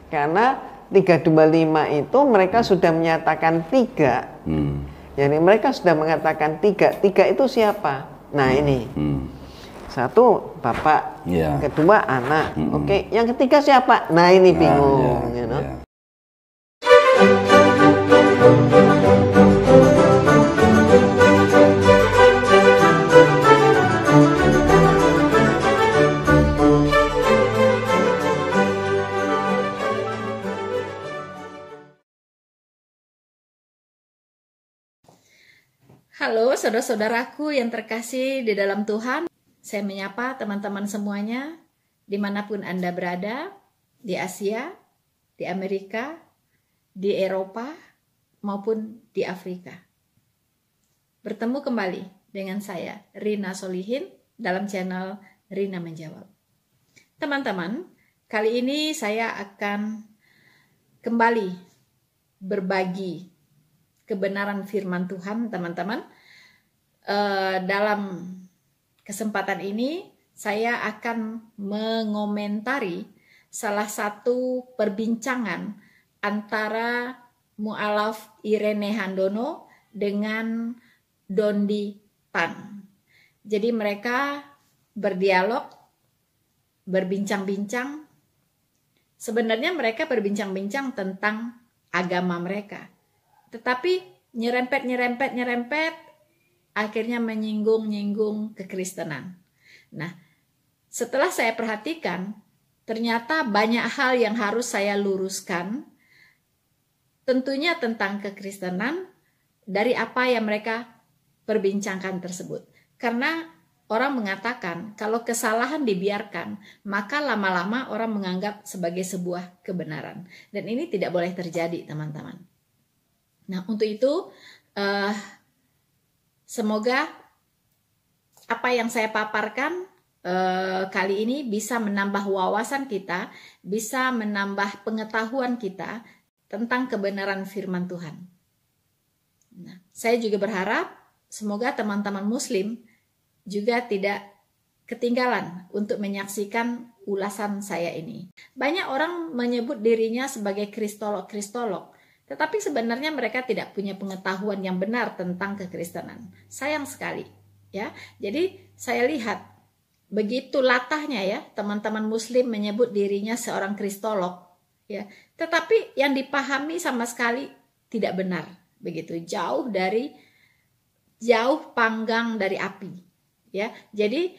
Karena 325 itu mereka sudah menyatakan 3. Jadi mereka sudah mengatakan 3. 3 itu siapa? Nah ini. Satu bapak, kedua anak. Oke, yang ketiga siapa? Nah ini bingung. Halo saudara-saudaraku yang terkasih di dalam Tuhan. Saya menyapa teman-teman semuanya dimanapun Anda berada, di Asia, di Amerika, di Eropa, maupun di Afrika. Bertemu kembali dengan saya, Rina Solihin, dalam channel Rina Menjawab. Teman-teman, kali ini saya akan kembali berbagi kebenaran firman Tuhan, teman-teman. Dalam kesempatan ini saya akan mengomentari salah satu perbincangan antara mu'alaf Irene Handono dengan Dondi Tan. Jadi mereka berdialog, berbincang-bincang. Sebenarnya mereka berbincang-bincang tentang agama mereka. Tetapi nyerempet, akhirnya menyinggung-nyinggung kekristenan. Nah, setelah saya perhatikan, ternyata banyak hal yang harus saya luruskan, tentunya tentang kekristenan, dari apa yang mereka perbincangkan tersebut. Karena orang mengatakan, kalau kesalahan dibiarkan, maka lama-lama orang menganggap sebagai sebuah kebenaran. Dan ini tidak boleh terjadi, teman-teman. Nah, untuk itu, semoga apa yang saya paparkan kali ini bisa menambah wawasan kita, bisa menambah pengetahuan kita tentang kebenaran firman Tuhan. Nah, saya juga berharap semoga teman-teman Muslim juga tidak ketinggalan untuk menyaksikan ulasan saya ini. Banyak orang menyebut dirinya sebagai kristolog, tetapi sebenarnya mereka tidak punya pengetahuan yang benar tentang kekristenan. Sayang sekali, ya. Jadi saya lihat begitu latahnya ya teman-teman Muslim menyebut dirinya seorang kristolog, ya. Tetapi yang dipahami sama sekali tidak benar, begitu jauh panggang dari api, ya. Jadi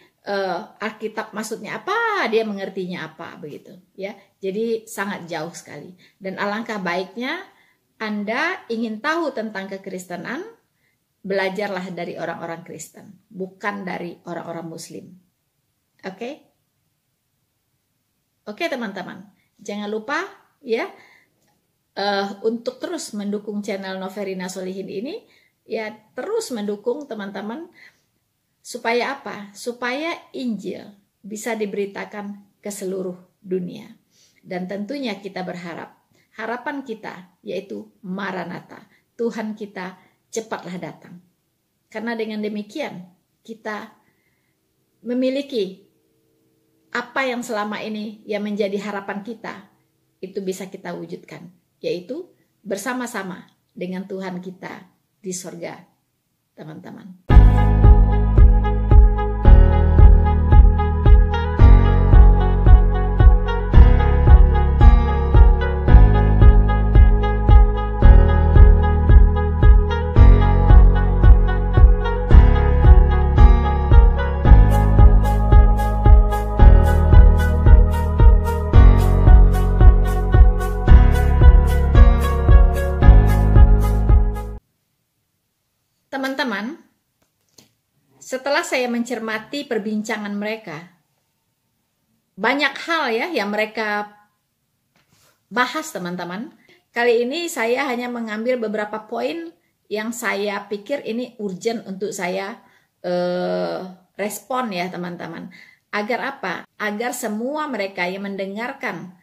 Alkitab maksudnya apa, dia mengertinya apa, begitu, ya. Jadi sangat jauh sekali. Dan alangkah baiknya Anda ingin tahu tentang kekristenan, belajarlah dari orang-orang Kristen, bukan dari orang-orang Muslim. Oke? Oke teman-teman, jangan lupa ya untuk terus mendukung channel Noverina Solihin ini, ya terus mendukung teman-teman, supaya apa? Supaya Injil bisa diberitakan ke seluruh dunia. Dan tentunya kita berharap, harapan kita yaitu Maranatha, Tuhan kita cepatlah datang. Karena dengan demikian kita memiliki apa yang selama ini yang menjadi harapan kita, itu bisa kita wujudkan, yaitu bersama-sama dengan Tuhan kita di sorga, teman-teman. Teman-teman, setelah saya mencermati perbincangan mereka, banyak hal ya yang mereka bahas, teman-teman. Kali ini saya hanya mengambil beberapa poin yang saya pikir ini urgent untuk saya respon ya teman-teman. Agar apa? Agar semua mereka yang mendengarkan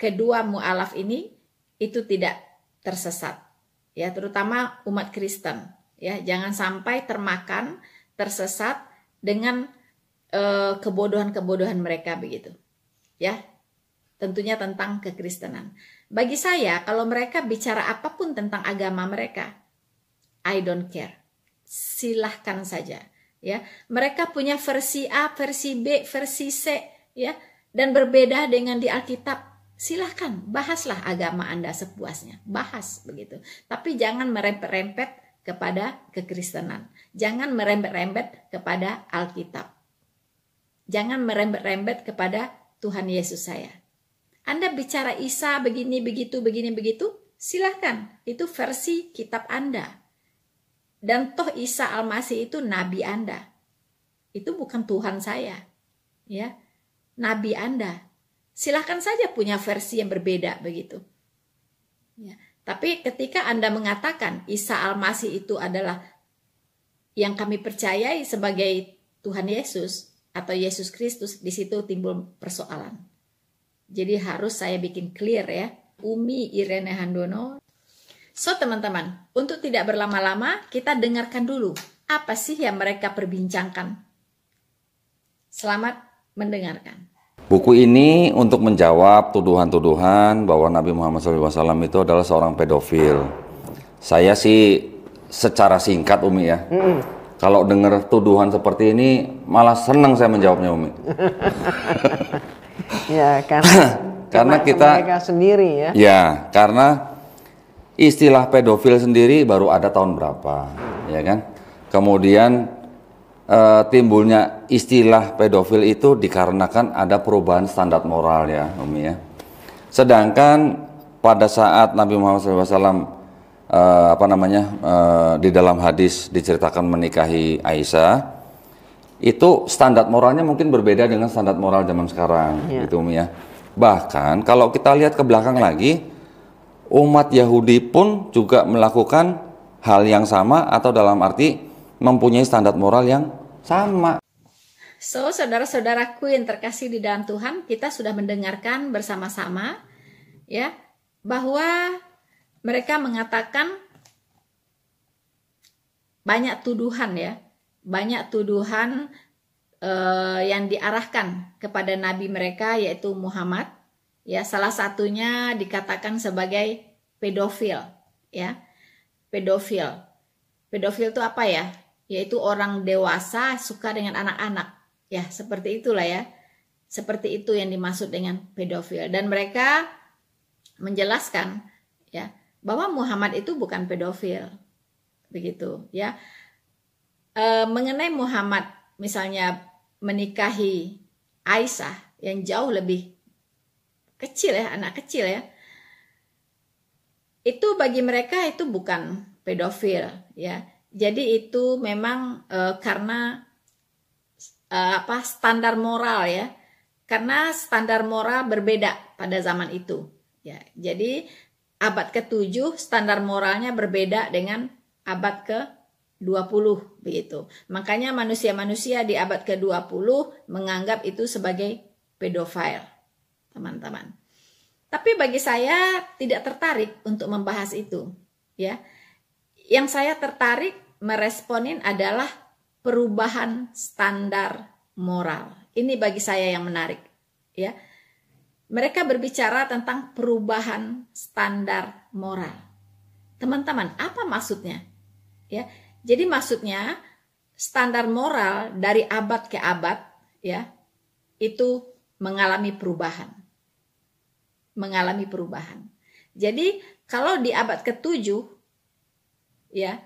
kedua mu'alaf ini itu tidak tersesat. Ya, terutama umat Kristen, ya, jangan sampai termakan, tersesat dengan kebodohan-kebodohan mereka begitu. Ya. tentunya tentang kekristenan. Bagi saya, kalau mereka bicara apapun tentang agama mereka, I don't care. Silahkan saja. Ya, mereka punya versi A, versi B, versi C, ya, dan berbeda dengan di Alkitab. Silahkan, bahaslah agama Anda sepuasnya. Bahas begitu. Tapi jangan merempet-rempet kepada kekristenan. Jangan merembet-rembet kepada Alkitab. Jangan merembet-rembet kepada Tuhan Yesus saya. Anda bicara Isa begini, begitu, silahkan. Itu versi kitab Anda. Dan toh Isa Al-Masih itu nabi Anda. Itu bukan Tuhan saya. Ya, nabi Anda. Silahkan saja punya versi yang berbeda begitu. Ya. Tapi ketika Anda mengatakan Isa Al-Masih itu adalah yang kami percayai sebagai Tuhan Yesus atau Yesus Kristus, di situ timbul persoalan. Jadi harus saya bikin clear ya. Umi Irene Handono. So teman-teman, untuk tidak berlama-lama, kita dengarkan dulu apa sih yang mereka perbincangkan. Selamat mendengarkan. Buku ini untuk menjawab tuduhan-tuduhan bahwa Nabi Muhammad SAW itu adalah seorang pedofil. Saya sih secara singkat Umi ya. Kalau dengar tuduhan seperti ini malah senang saya menjawabnya Umi. Ya, karena kita mereka sendiri ya. Ya, karena istilah pedofil sendiri baru ada tahun berapa, ya kan? Kemudian timbulnya istilah pedofil itu dikarenakan ada perubahan standar moral ya, Umi ya. Sedangkan pada saat Nabi Muhammad SAW di dalam hadis diceritakan menikahi Aisyah, itu standar moralnya mungkin berbeda dengan standar moral zaman sekarang, gitu Umi ya. Bahkan kalau kita lihat ke belakang lagi, umat Yahudi pun juga melakukan hal yang sama atau dalam arti mempunyai standar moral yang sama. So, saudara-saudaraku yang terkasih di dalam Tuhan, kita sudah mendengarkan bersama-sama ya bahwa mereka mengatakan banyak tuduhan ya. Banyak tuduhan yang diarahkan kepada nabi mereka yaitu Muhammad. Ya, salah satunya dikatakan sebagai pedofil, ya. Pedofil. Pedofil itu apa ya? Yaitu orang dewasa suka dengan anak-anak. Ya, seperti itulah ya. Seperti itu yang dimaksud dengan pedofil. Dan mereka menjelaskan ya bahwa Muhammad itu bukan pedofil. Begitu, ya. Mengenai Muhammad misalnya menikahi Aisyah yang jauh lebih kecil ya, anak kecil ya, itu bagi mereka itu bukan pedofil ya. Jadi itu memang karena standar moral ya, karena standar moral berbeda pada zaman itu ya. Jadi abad ke-7 standar moralnya berbeda dengan abad ke-20 begitu. Makanya manusia-manusia di abad ke-20 menganggap itu sebagai pedofil, teman-teman. Tapi bagi saya tidak tertarik untuk membahas itu, ya. Yang saya tertarik meresponin adalah perubahan standar moral. Ini bagi saya yang menarik, ya. Mereka berbicara tentang perubahan standar moral. Teman-teman, apa maksudnya? Ya. Jadi maksudnya standar moral dari abad ke abad ya itu mengalami perubahan. Mengalami perubahan. Jadi kalau di abad ke-7 ya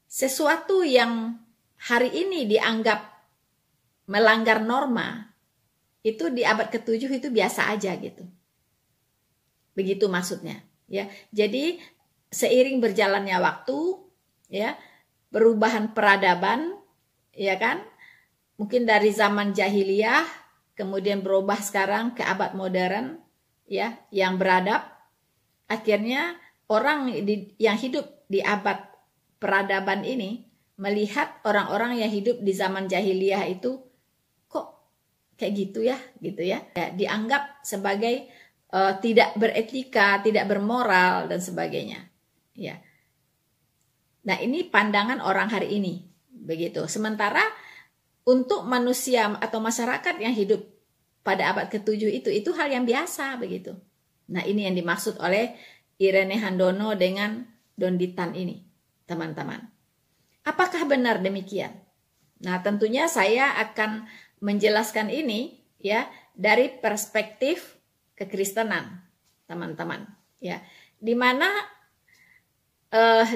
sesuatu yang hari ini dianggap melanggar norma itu di abad ke-7 itu biasa aja gitu. Begitu maksudnya ya. Jadi seiring berjalannya waktu ya, perubahan peradaban, ya kan? Mungkin dari zaman jahiliyah, kemudian berubah sekarang ke abad modern, ya, yang beradab. Akhirnya orang yang hidup di abad peradaban ini melihat orang-orang yang hidup di zaman jahiliyah itu kok kayak gitu ya, dianggap sebagai tidak beretika, tidak bermoral dan sebagainya, ya. Nah, ini pandangan orang hari ini, begitu. Sementara untuk manusia atau masyarakat yang hidup pada abad ke-7 itu hal yang biasa begitu. Nah, ini yang dimaksud oleh Irene Handono dengan Donditan ini, teman-teman. Apakah benar demikian? Nah, tentunya saya akan menjelaskan ini ya dari perspektif kekristenan, teman-teman. Ya, di mana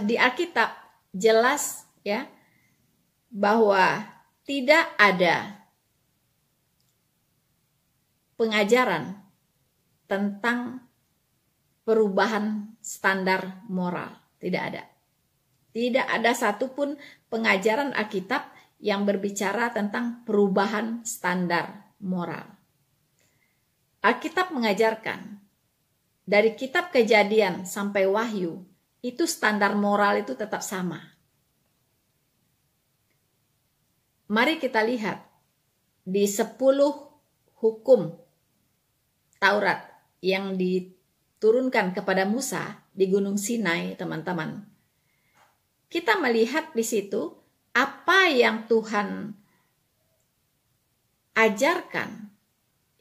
di Alkitab jelas ya bahwa tidak ada pengajaran tentang perubahan standar moral. Tidak ada. Tidak ada satupun pengajaran Alkitab yang berbicara tentang perubahan standar moral. Alkitab mengajarkan dari kitab Kejadian sampai Wahyu, itu standar moral itu tetap sama. Mari kita lihat di 10 hukum Taurat yang diturunkan kepada Musa di Gunung Sinai, teman-teman. Kita melihat di situ apa yang Tuhan ajarkan,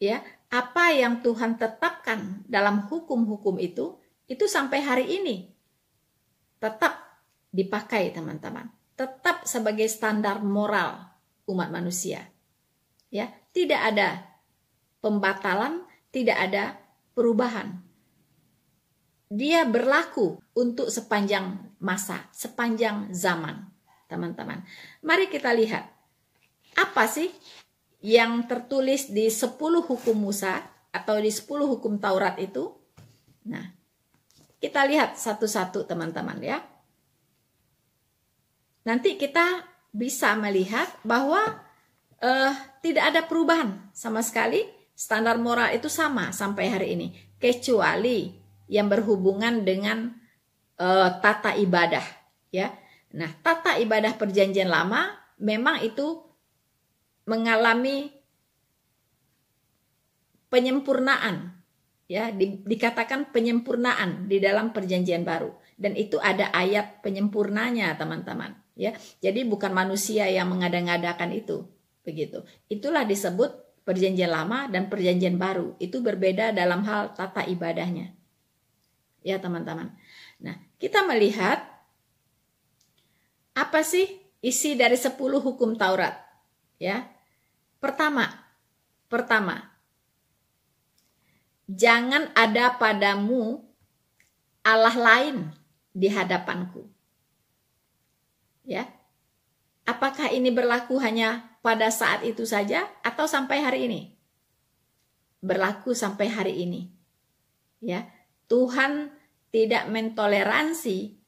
ya, apa yang Tuhan tetapkan dalam hukum-hukum itu sampai hari ini tetap dipakai, teman-teman. Tetap sebagai standar moral umat manusia. Ya, tidak ada pembatalan, tidak ada perubahan. Dia berlaku untuk sepanjang masa, sepanjang zaman, teman-teman. Mari kita lihat apa sih yang tertulis di 10 hukum Musa atau di 10 hukum Taurat itu. Nah, kita lihat satu-satu, teman-teman ya. Nanti kita bisa melihat bahwa tidak ada perubahan sama sekali. Standar moral itu sama sampai hari ini, kecuali yang berhubungan dengan tata ibadah, ya. Nah, tata ibadah Perjanjian Lama memang itu mengalami penyempurnaan, ya, dikatakan penyempurnaan di dalam Perjanjian Baru, dan itu ada ayat penyempurnanya, teman-teman, ya. Jadi bukan manusia yang mengada-ngadakan itu, begitu. Itulah disebut Perjanjian Lama dan Perjanjian Baru. Itu berbeda dalam hal tata ibadahnya. Ya, teman-teman. Nah, kita melihat apa sih isi dari 10 hukum Taurat? Ya. Pertama, jangan ada padamu Allah lain di hadapanku. Ya. Apakah ini berlaku hanya pada saat itu saja atau sampai hari ini? Berlaku sampai hari ini. Ya, Tuhan tidak mentoleransi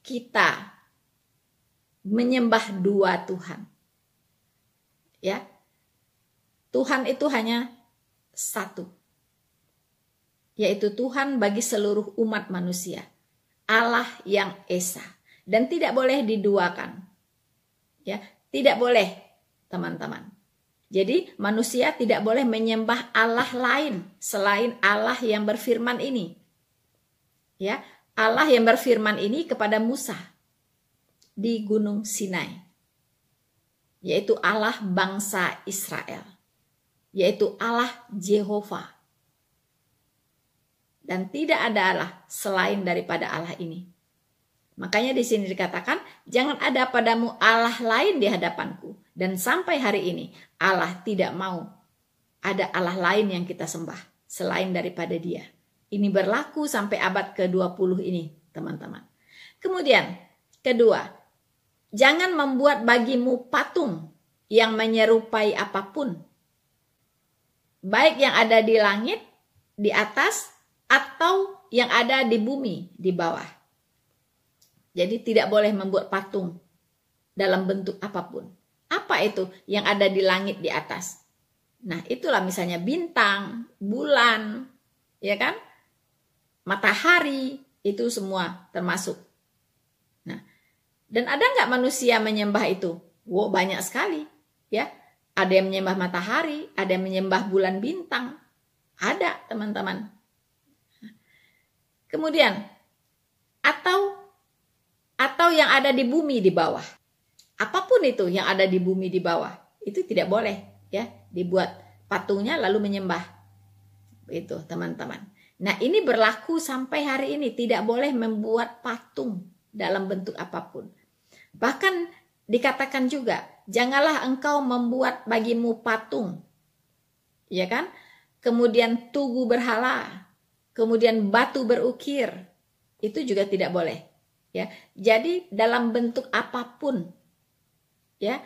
kita menyembah dua Tuhan. Ya. Tuhan itu hanya satu. Yaitu Tuhan bagi seluruh umat manusia. Allah yang esa dan tidak boleh diduakan. Ya, tidak boleh, teman-teman. Jadi manusia tidak boleh menyembah Allah lain selain Allah yang berfirman ini. Ya, Allah yang berfirman ini kepada Musa di Gunung Sinai. Yaitu Allah bangsa Israel. Yaitu Allah Jehovah. Dan tidak ada Allah selain daripada Allah ini. Makanya di sini dikatakan, jangan ada padamu Allah lain di hadapanku. Dan sampai hari ini, Allah tidak mau ada Allah lain yang kita sembah selain daripada Dia. Ini berlaku sampai abad ke-20 ini, teman-teman. Kemudian, kedua, jangan membuat bagimu patung yang menyerupai apapun. Baik yang ada di langit, di atas, atau yang ada di bumi, di bawah. Jadi tidak boleh membuat patung dalam bentuk apapun. Apa itu yang ada di langit di atas? Nah, itulah misalnya bintang, bulan, ya kan? Matahari, itu semua termasuk. Nah, dan ada nggak manusia menyembah itu? Wow, banyak sekali, ya. Ada yang menyembah matahari, ada yang menyembah bulan bintang. Ada, teman-teman. Kemudian, atau yang ada di bumi di bawah. Apapun itu yang ada di bumi di bawah, itu tidak boleh ya dibuat patungnya lalu menyembah. Itu teman-teman. Nah ini berlaku sampai hari ini, tidak boleh membuat patung dalam bentuk apapun. Bahkan dikatakan juga, janganlah engkau membuat bagimu patung, ya kan? Kemudian tugu berhala, kemudian batu berukir, itu juga tidak boleh. Ya, jadi dalam bentuk apapun, ya,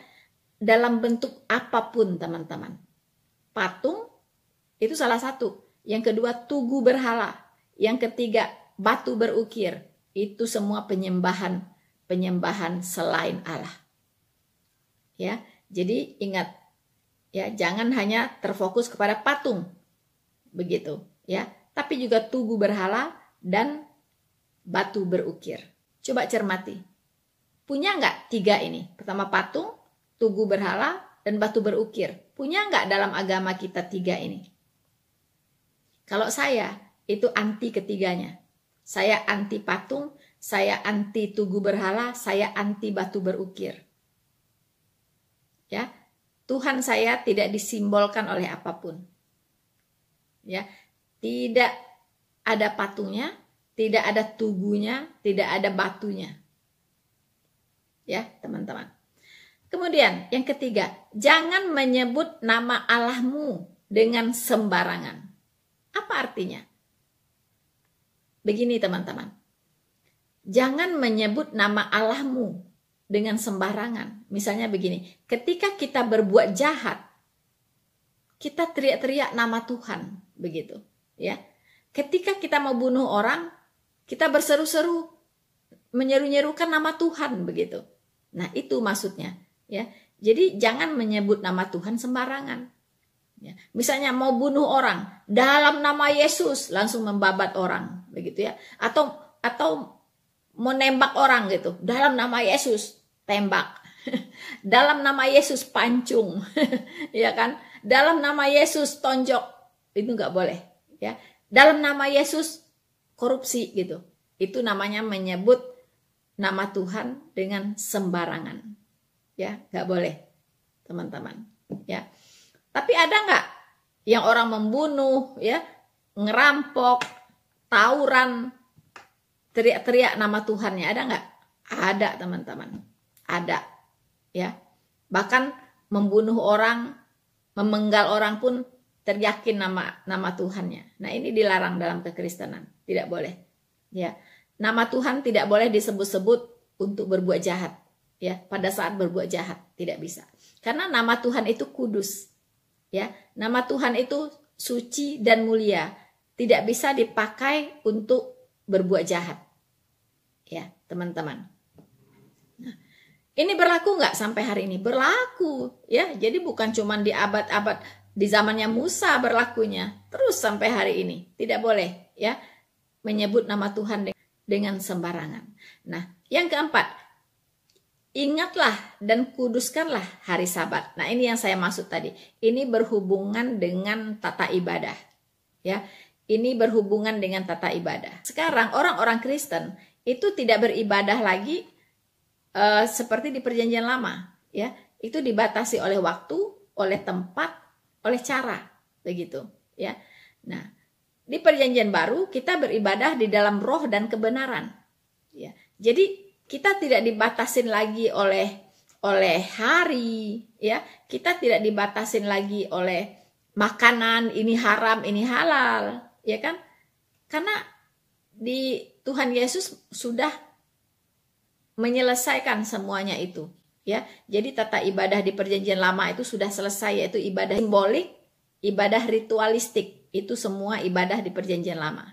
dalam bentuk apapun teman-teman. Patung itu salah satu. Yang kedua tugu berhala. Yang ketiga batu berukir. Itu semua penyembahan selain Allah. Ya, jadi ingat ya, jangan hanya terfokus kepada patung. Begitu, ya. Tapi juga tugu berhala dan batu berukir. Coba cermati. Punya nggak 3 ini? Pertama patung, tugu berhala, dan batu berukir. Punya nggak dalam agama kita 3 ini? Kalau saya, itu anti ketiganya. Saya anti patung, saya anti tugu berhala, saya anti batu berukir. Ya, Tuhan saya tidak disimbolkan oleh apapun. Ya, tidak ada patungnya, tidak ada tugunya, tidak ada batunya. Ya, teman-teman. Kemudian yang ketiga, jangan menyebut nama Allahmu dengan sembarangan. Apa artinya? Begini teman-teman. Jangan menyebut nama Allahmu dengan sembarangan. Misalnya begini, ketika kita berbuat jahat, kita teriak-teriak nama Tuhan, begitu, ya. Ketika kita mau bunuh orang, kita berseru-seru, menyeru-nyerukan nama Tuhan, begitu. Nah, itu maksudnya, ya. Jadi jangan menyebut nama Tuhan sembarangan. Ya. Misalnya mau bunuh orang, dalam nama Yesus langsung membabat orang, begitu ya. Atau mau nembak orang gitu, dalam nama Yesus tembak. Dalam nama Yesus pancung. Ya kan? Dalam nama Yesus tonjok. Itu nggak boleh, ya. Dalam nama Yesus korupsi gitu. Itu namanya menyebut nama Tuhan dengan sembarangan. Ya, nggak boleh, teman-teman. Ya. Tapi ada nggak yang orang membunuh, ya, ngerampok, tawuran, teriak-teriak nama Tuhannya? Ada nggak? Ada, teman-teman. Ada, ya. Bahkan membunuh orang, memenggal orang pun teriakin nama Tuhannya. Nah, ini dilarang dalam kekristenan, tidak boleh. Ya, nama Tuhan tidak boleh disebut-sebut untuk berbuat jahat. Ya, pada saat berbuat jahat tidak bisa. Karena nama Tuhan itu kudus. Ya, nama Tuhan itu suci dan mulia, tidak bisa dipakai untuk berbuat jahat. Ya, teman-teman. Nah, ini berlaku nggak sampai hari ini? Berlaku, ya. Jadi bukan cuma di abad-abad, di zamannya Musa berlakunya, terus sampai hari ini. Tidak boleh, ya, menyebut nama Tuhan dengan sembarangan. Nah, yang keempat, ingatlah dan kuduskanlah hari Sabat. Nah, ini yang saya maksud tadi. Ini berhubungan dengan tata ibadah. Ya, ini berhubungan dengan tata ibadah. Sekarang orang-orang Kristen itu tidak beribadah lagi seperti di Perjanjian Lama. Ya, itu dibatasi oleh waktu, oleh tempat, oleh cara, begitu. Ya, nah di Perjanjian Baru kita beribadah di dalam roh dan kebenaran. Ya, jadi kita tidak dibatasin lagi oleh hari, ya. Kita tidak dibatasin lagi oleh makanan, ini haram, ini halal, ya kan? Karena di Tuhan Yesus sudah menyelesaikan semuanya itu, ya. Jadi tata ibadah di Perjanjian Lama itu sudah selesai, yaitu ibadah simbolik, ibadah ritualistik, itu semua ibadah di Perjanjian Lama.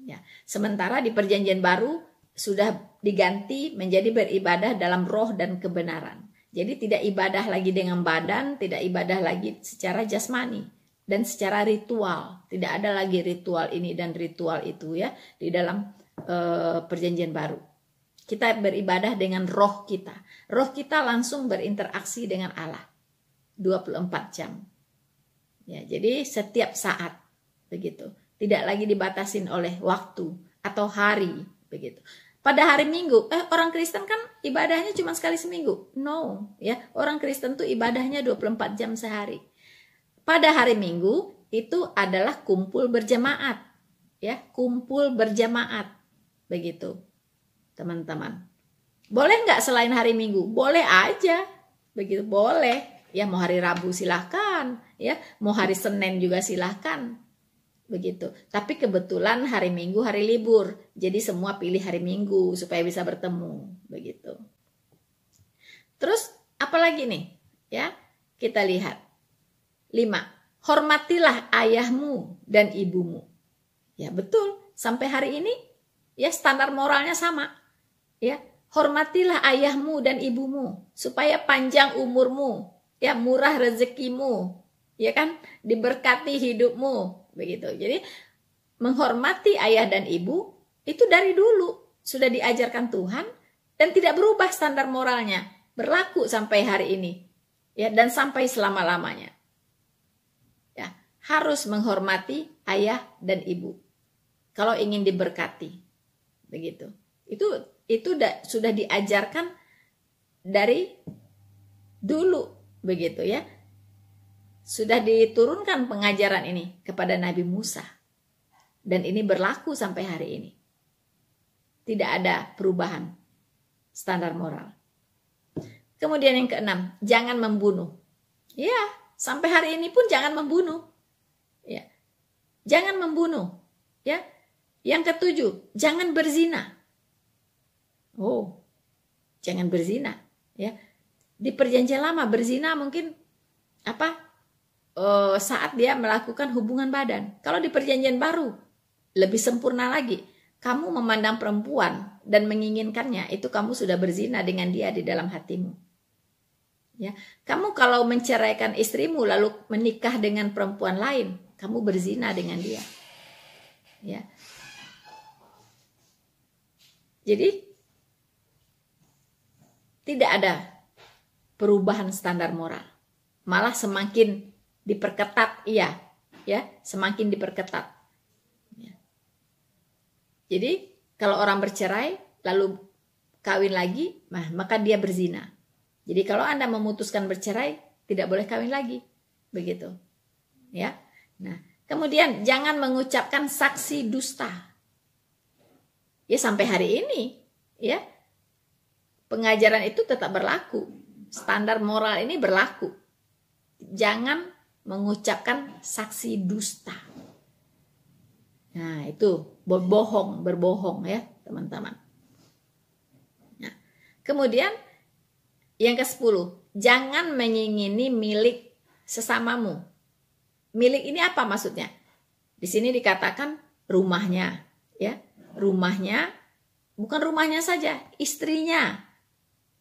Ya. Sementara di Perjanjian Baru sudah diganti menjadi beribadah dalam roh dan kebenaran. Jadi tidak ibadah lagi dengan badan, tidak ibadah lagi secara jasmani dan secara ritual. Tidak ada lagi ritual ini dan ritual itu, ya, di dalam Perjanjian Baru. Kita beribadah dengan roh kita. Roh kita langsung berinteraksi dengan Allah 24 jam. Ya, jadi setiap saat begitu. Tidak lagi dibatasin oleh waktu atau hari, begitu. Pada hari Minggu, orang Kristen kan ibadahnya cuma sekali seminggu. No, ya. Orang Kristen tuh ibadahnya 24 jam sehari. pada hari Minggu itu adalah kumpul berjemaat, ya, kumpul berjemaat, begitu, teman-teman. Boleh nggak selain hari Minggu? Boleh aja, begitu, boleh. Ya, mau hari Rabu silahkan, ya, mau hari Senin juga silahkan, begitu. Tapi kebetulan hari Minggu hari libur, jadi semua pilih hari Minggu supaya bisa bertemu, begitu. Terus apalagi nih, ya, kita lihat. 5. Hormatilah ayahmu dan ibumu. Ya, betul. Sampai hari ini ya standar moralnya sama. Ya, hormatilah ayahmu dan ibumu supaya panjang umurmu, ya, murah rezekimu, ya kan? Diberkati hidupmu, begitu. Jadi menghormati ayah dan ibu itu dari dulu sudah diajarkan Tuhan dan tidak berubah standar moralnya. Berlaku sampai hari ini. Ya, dan sampai selama-lamanya. Harus menghormati ayah dan ibu kalau ingin diberkati, begitu. Itu sudah diajarkan dari dulu, begitu ya. Sudah diturunkan pengajaran ini kepada Nabi Musa, dan ini berlaku sampai hari ini. Tidak ada perubahan standar moral. Kemudian yang ke-6, jangan membunuh. Ya, sampai hari ini pun jangan membunuh. Ya, jangan membunuh. Ya, yang ke-7, jangan berzina. Oh, jangan berzina. Ya, di Perjanjian Lama berzina mungkin saat dia melakukan hubungan badan. Kalau di Perjanjian Baru lebih sempurna lagi. Kamu memandang perempuan dan menginginkannya, itu kamu sudah berzina dengan dia di dalam hatimu. Ya, kamu kalau menceraikan istrimu lalu menikah dengan perempuan lain, kamu berzina dengan dia. Ya. Jadi tidak ada perubahan standar moral. Malah semakin diperketat, ya, semakin diperketat. Ya. Jadi kalau orang bercerai lalu kawin lagi, maka dia berzina. Jadi kalau Anda memutuskan bercerai, tidak boleh kawin lagi. Begitu. Ya. Nah, kemudian jangan mengucapkan saksi dusta. Ya, sampai hari ini, ya, pengajaran itu tetap berlaku. Standar moral ini berlaku. Jangan mengucapkan saksi dusta. Nah, itu berbohong ya, teman-teman. Nah, kemudian yang ke-10, jangan mengingini milik sesamamu. Milik ini apa maksudnya? Di sini dikatakan rumahnya, ya. Rumahnya, bukan rumahnya saja, istrinya.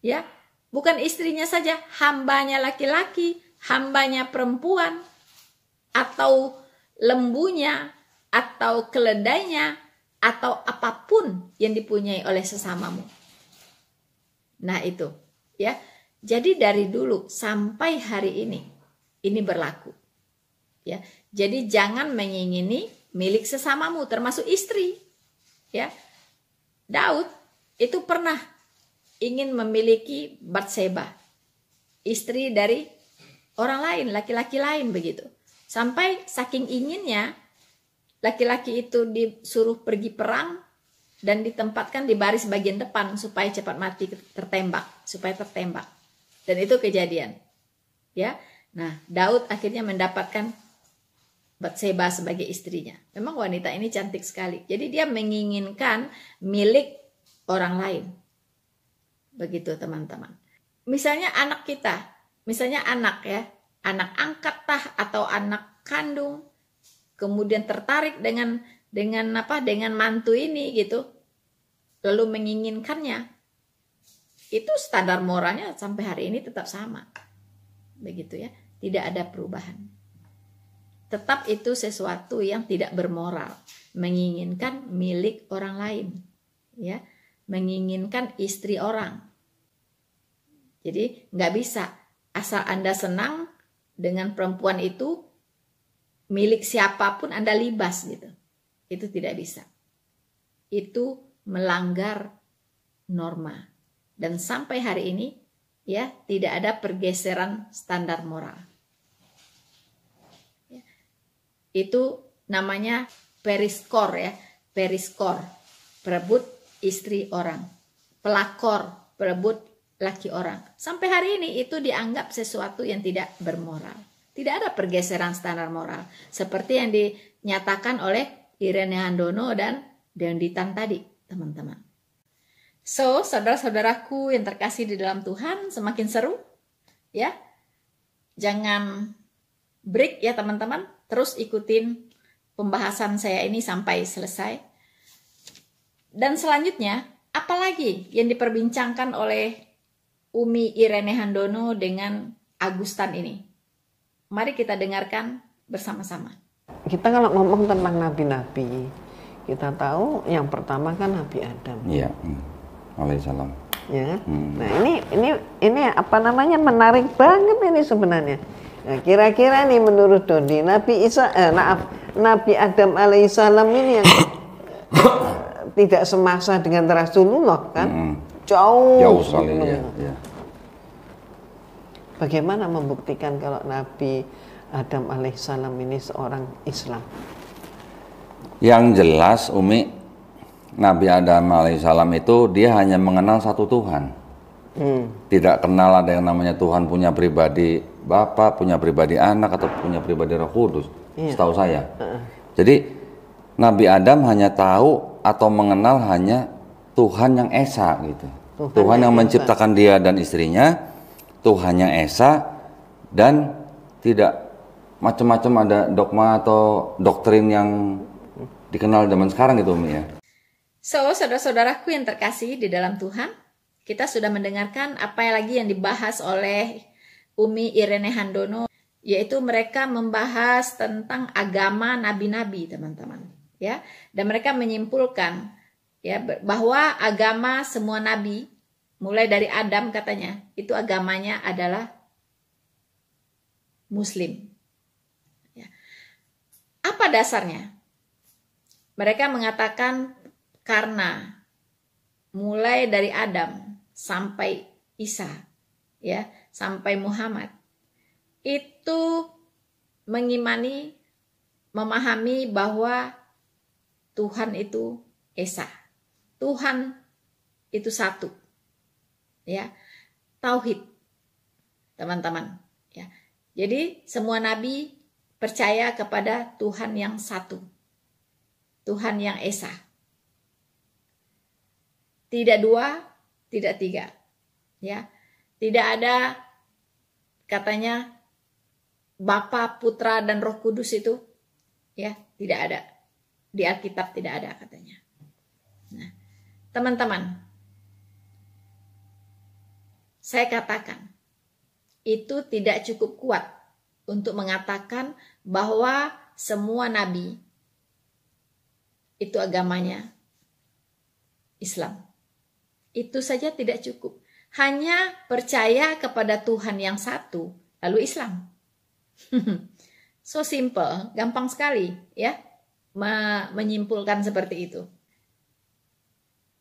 Ya, bukan istrinya saja, hambanya laki-laki, hambanya perempuan, atau lembunya, atau keledainya, atau apapun yang dipunyai oleh sesamamu. Nah, itu, ya. Jadi dari dulu sampai hari ini berlaku. Ya, jadi jangan mengingini milik sesamamu, termasuk istri. Ya, Daud itu pernah ingin memiliki Batseba, istri dari orang lain, laki-laki lain, begitu. Sampai saking inginnya, laki-laki itu disuruh pergi perang dan ditempatkan di baris bagian depan supaya cepat mati supaya tertembak. Dan itu kejadian. Ya, nah Daud akhirnya mendapatkan Batseba sebagai istrinya. Memang wanita ini cantik sekali. Jadi dia menginginkan milik orang lain. Begitu teman-teman. Misalnya anak kita, misalnya anak ya, anak angkat atau anak kandung, kemudian tertarik dengan mantu ini gitu, lalu menginginkannya, itu standar moralnya sampai hari ini tetap sama. Begitu ya, tidak ada perubahan. Tetap itu sesuatu yang tidak bermoral, menginginkan milik orang lain, ya, menginginkan istri orang. Jadi nggak bisa asal Anda senang dengan perempuan itu, milik siapapun Anda libas gitu. Itu tidak bisa. Itu melanggar norma. Dan sampai hari ini ya tidak ada pergeseran standar moral. itu namanya periskor ya, periskor, perebut istri orang, pelakor, perebut laki orang. Sampai hari ini itu dianggap sesuatu yang tidak bermoral. Tidak ada pergeseran standar moral seperti yang dinyatakan oleh Irene Handono dan Deonditan tadi, teman-teman. So, saudara-saudaraku yang terkasih di dalam Tuhan, semakin seru ya. Jangan break ya teman-teman, terus ikutin pembahasan saya ini sampai selesai. Dan selanjutnya, apalagi yang diperbincangkan oleh Umi Irene Handono dengan Agustan ini? Mari kita dengarkan bersama-sama. Kita kalau ngomong tentang nabi-nabi, kita tahu yang pertama kan Nabi Adam. Iya, alaihissalam. Ya. Nah ini apa namanya, menarik banget ini sebenarnya. Nah, kira-kira nih menurut Dodi, Nabi Adam alaihissalam ini yang tidak semasa dengan Rasulullah kan? Jauh sekali ya. Bagaimana membuktikan kalau Nabi Adam alaihissalam ini seorang Islam? Yang jelas Umi, Nabi Adam alaihissalam itu dia hanya mengenal satu Tuhan. Tidak kenal ada yang namanya Tuhan punya pribadi Bapa, punya pribadi Anak, atau punya pribadi Roh Kudus. Setahu saya. Jadi Nabi Adam hanya tahu atau mengenal hanya Tuhan yang Esa gitu. Tuhan yang menciptakan dia dan istrinya, Tuhan yang Esa, dan tidak macam-macam ada dogma atau doktrin yang dikenal zaman sekarang gitu Umi ya. So, saudara-saudaraku yang terkasih di dalam Tuhan, kita sudah mendengarkan apa lagi yang dibahas oleh Umi Irene Handono, yaitu mereka membahas tentang agama nabi-nabi, teman-teman. Ya, dan mereka menyimpulkan ya bahwa agama semua nabi, mulai dari Adam katanya, itu agamanya adalah Muslim. Ya. Apa dasarnya? Mereka mengatakan karena mulai dari Adam sampai Isa, ya, sampai Muhammad, itu mengimani, memahami bahwa Tuhan itu Esa, Tuhan itu satu, ya, tauhid, teman-teman. Ya, jadi semua nabi percaya kepada Tuhan yang satu, Tuhan yang Esa, tidak dua, tidak tiga, ya, tidak ada katanya Bapa, Putra, dan Roh Kudus itu, ya, tidak ada. Di Alkitab tidak ada katanya. Nah, teman-teman, saya katakan itu tidak cukup kuat untuk mengatakan bahwa semua nabi itu agamanya Islam. Itu saja tidak cukup. Hanya percaya kepada Tuhan yang satu, lalu Islam. So simple, gampang sekali ya menyimpulkan seperti itu.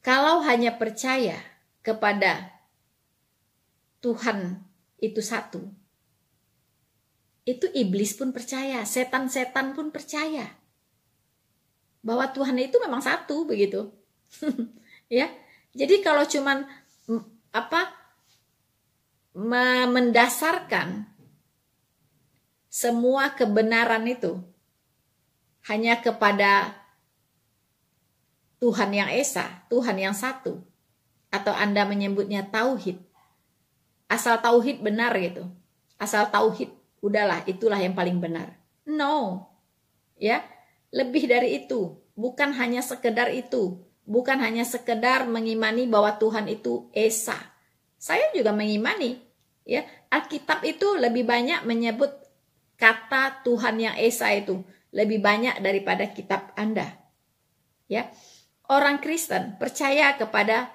Kalau hanya percaya kepada Tuhan itu satu, itu iblis pun percaya, setan-setan pun percaya bahwa Tuhan itu memang satu, begitu. Ya. Jadi kalau cuman mendasarkan semua kebenaran itu hanya kepada Tuhan yang Esa, Tuhan yang satu, atau Anda menyebutnya tauhid, asal tauhid benar gitu, asal tauhid udahlah itulah yang paling benar. No, ya, lebih dari itu, bukan hanya sekedar itu, bukan hanya sekedar mengimani bahwa Tuhan itu Esa. Saya juga mengimani, ya, Alkitab itu lebih banyak menyebut kata Tuhan yang Esa itu lebih banyak daripada kitab Anda. Ya. Orang Kristen percaya kepada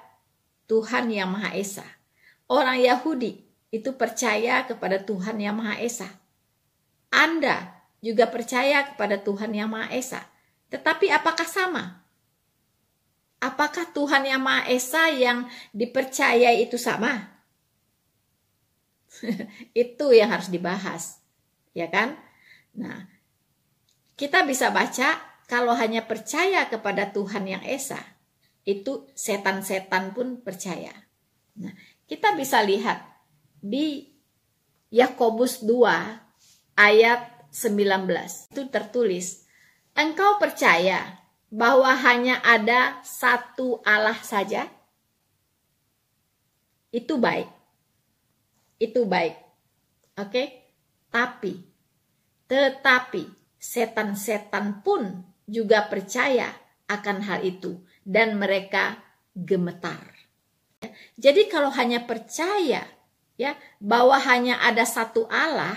Tuhan yang Maha Esa. Orang Yahudi itu percaya kepada Tuhan yang Maha Esa. Anda juga percaya kepada Tuhan yang Maha Esa. Tetapi apakah sama? Apakah Tuhan yang Maha Esa yang dipercaya itu sama? Itu yang harus dibahas. Ya kan? Nah, kita bisa baca kalau hanya percaya kepada Tuhan yang Esa, itu setan-setan pun percaya. Nah, kita bisa lihat di Yakobus 2 ayat 19. Itu tertulis, engkau percaya bahwa hanya ada satu Allah saja? Itu baik. Itu baik. Oke? Tetapi setan-setan pun juga percaya akan hal itu dan mereka gemetar. Jadi kalau hanya percaya ya bahwa hanya ada satu Allah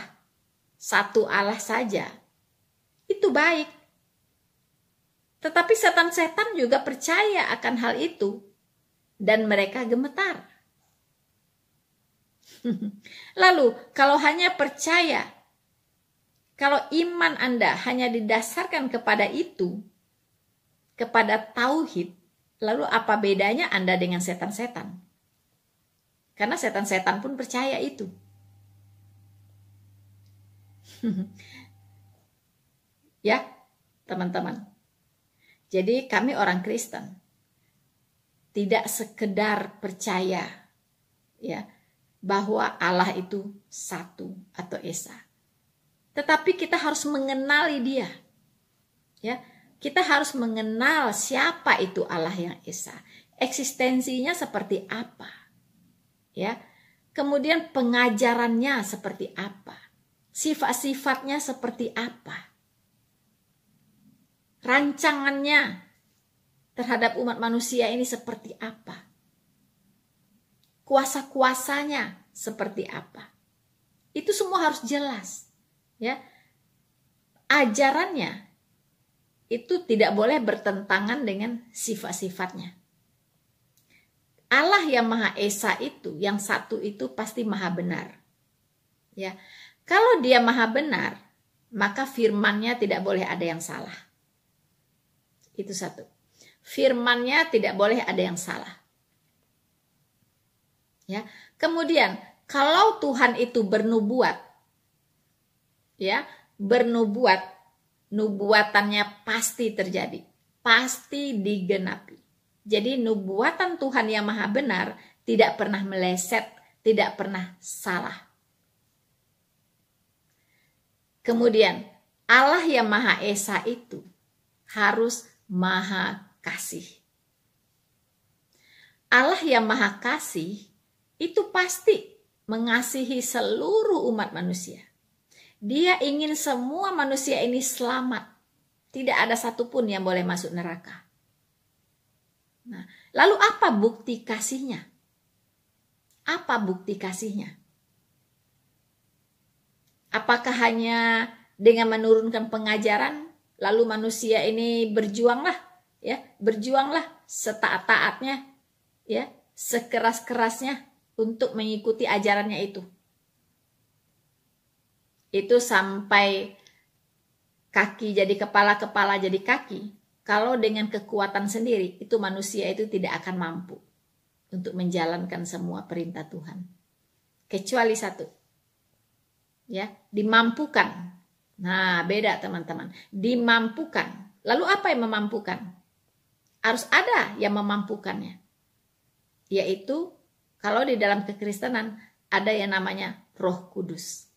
saja, itu baik. Tetapi setan-setan juga percaya akan hal itu dan mereka gemetar. Lalu kalau hanya percaya, kalau iman Anda hanya didasarkan kepada itu, kepada tauhid, lalu apa bedanya Anda dengan setan-setan? Karena setan-setan pun percaya itu. Ya, teman-teman. Jadi kami orang Kristen tidak sekedar percaya ya bahwa Allah itu satu atau Esa. Tetapi kita harus mengenali Dia. Ya, kita harus mengenal siapa itu Allah yang Esa. Eksistensinya seperti apa? Ya. Kemudian pengajarannya seperti apa? Sifat-sifatnya seperti apa? Rancangannya terhadap umat manusia ini seperti apa? Kuasa-kuasanya seperti apa? Itu semua harus jelas, ya. Ajarannya itu tidak boleh bertentangan dengan sifat-sifatnya. Allah yang Maha Esa itu, yang satu itu pasti maha benar. Ya. Kalau Dia maha benar, maka firman-Nya tidak boleh ada yang salah. Itu satu. Firman-Nya tidak boleh ada yang salah. Ya. Kemudian kalau Tuhan itu bernubuat, ya, bernubuat, nubuatannya pasti terjadi, pasti digenapi. Jadi nubuatan Tuhan yang maha benar tidak pernah meleset, tidak pernah salah. Kemudian Allah yang Maha Esa itu harus maha kasih. Allah yang maha kasih itu pasti mengasihi seluruh umat manusia. Dia ingin semua manusia ini selamat. Tidak ada satupun yang boleh masuk neraka. Nah, lalu apa bukti kasihnya? Apa bukti kasihnya? Apakah hanya dengan menurunkan pengajaran, lalu manusia ini berjuanglah, ya, berjuanglah setaat-taatnya, ya, sekeras-kerasnya untuk mengikuti ajarannya itu. Itu sampai kaki jadi kepala, kepala jadi kaki. Kalau dengan kekuatan sendiri, itu manusia itu tidak akan mampu untuk menjalankan semua perintah Tuhan. Kecuali satu. Ya, dimampukan. Nah, beda teman-teman. Dimampukan. Lalu apa yang memampukan? Harus ada yang memampukannya. Yaitu kalau di dalam kekristenan ada yang namanya Roh Kudus.